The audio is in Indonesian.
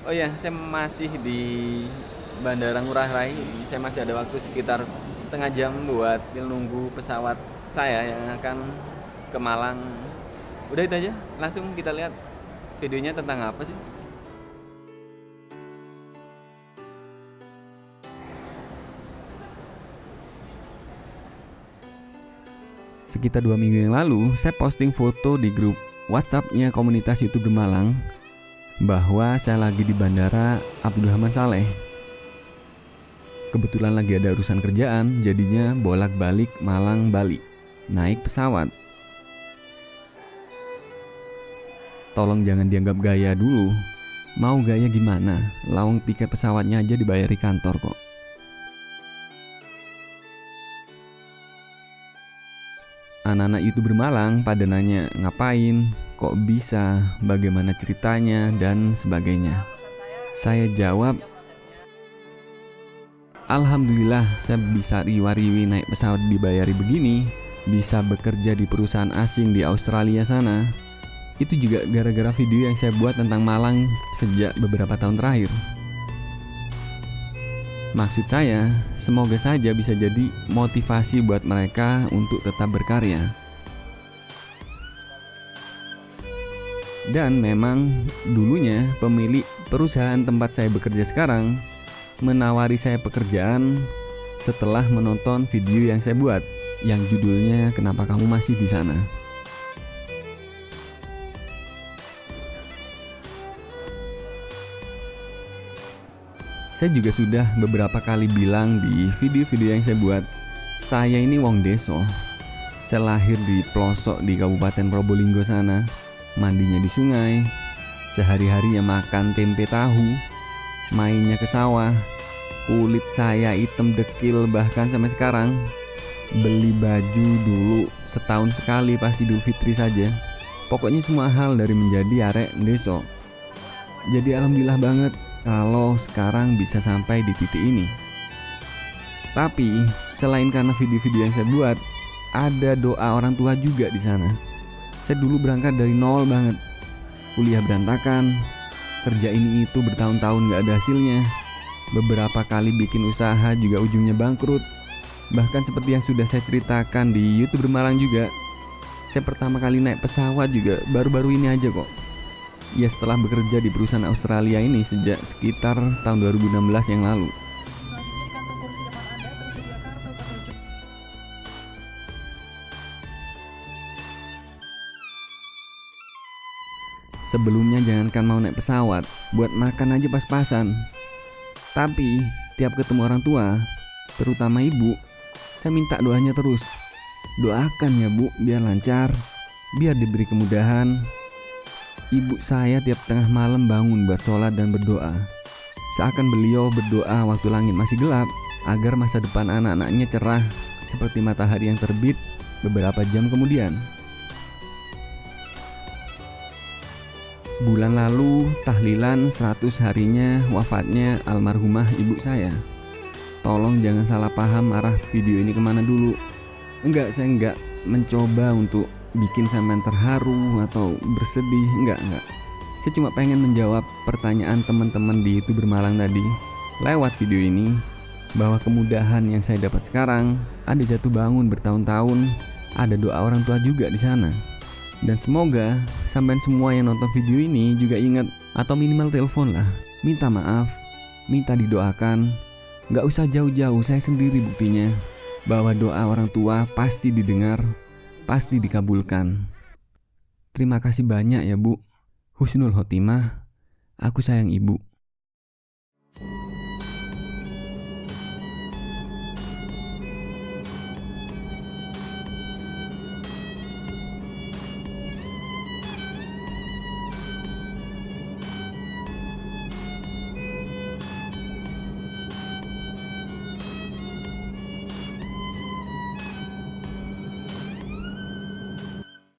Oh ya, saya masih di Bandara Ngurah Rai. Saya masih ada waktu sekitar setengah jam buat nunggu pesawat saya yang akan ke Malang. Udah itu aja, langsung kita lihat videonya tentang apa sih. Sekitar 2 minggu yang lalu, saya posting foto di grup WhatsApp-nya komunitas YouTuber Malang bahwa saya lagi di Bandara Abdurrahman Saleh. Kebetulan lagi ada urusan kerjaan, jadinya bolak-balik Malang Bali, naik pesawat. Tolong jangan dianggap gaya dulu. Mau gaya gimana? Lawang tiket pesawatnya aja dibayari kantor kok. Anak-anak YouTuber Malang pada nanya ngapain, kok bisa, bagaimana ceritanya, dan sebagainya. Saya jawab, alhamdulillah saya bisa riwa-riwi naik pesawat dibayari begini, bisa bekerja di perusahaan asing di Australia sana. Itu juga gara-gara video yang saya buat tentang Malang sejak beberapa tahun terakhir. Maksud saya, semoga saja bisa jadi motivasi buat mereka untuk tetap berkarya. Dan memang dulunya pemilik perusahaan tempat saya bekerja sekarang menawari saya pekerjaan setelah menonton video yang saya buat, yang judulnya "Kenapa Kamu Masih di Sana?". Saya juga sudah beberapa kali bilang di video-video yang saya buat, saya ini wong deso. Saya lahir di pelosok di Kabupaten Probolinggo sana, mandinya di sungai, sehari-harinya makan tempe tahu, mainnya ke sawah, kulit saya hitam dekil bahkan sampai sekarang. Beli baju dulu setahun sekali pas Idul Fitri saja. Pokoknya semua hal dari menjadi arek deso. Jadi alhamdulillah banget kalau sekarang bisa sampai di titik ini. Tapi selain karena video-video yang saya buat, ada doa orang tua juga di sana. Saya dulu berangkat dari nol banget, kuliah berantakan, kerja ini itu bertahun-tahun gak ada hasilnya, beberapa kali bikin usaha juga ujungnya bangkrut. Bahkan seperti yang sudah saya ceritakan di YouTuber Malang juga, saya pertama kali naik pesawat juga baru-baru ini aja kok. Ya setelah bekerja di perusahaan Australia ini sejak sekitar tahun 2016 yang lalu. Sebelumnya jangankan mau naik pesawat, buat makan aja pas-pasan. Tapi tiap ketemu orang tua, terutama ibu, saya minta doanya terus. Doakan ya bu, biar lancar, biar diberi kemudahan. Ibu saya tiap tengah malam bangun buat sholat dan berdoa. Seakan beliau berdoa waktu langit masih gelap, agar masa depan anak-anaknya cerah seperti matahari yang terbit beberapa jam kemudian. Bulan lalu tahlilan 100 harinya wafatnya almarhumah ibu saya. Tolong jangan salah paham arah video ini kemana dulu. Saya enggak mencoba untuk bikin sampean terharu atau bersedih, enggak. Saya cuma pengen menjawab pertanyaan teman-teman di YouTuber Malang tadi lewat video ini, bahwa kemudahan yang saya dapat sekarang ada jatuh bangun bertahun-tahun, ada doa orang tua juga di sana. Dan semoga sampean semua yang nonton video ini juga ingat, atau minimal telepon lah, minta maaf, minta didoakan. Enggak usah jauh-jauh, saya sendiri buktinya bahwa doa orang tua pasti didengar, pasti dikabulkan. Terima kasih banyak ya bu. Husnul khotimah. Aku sayang ibu.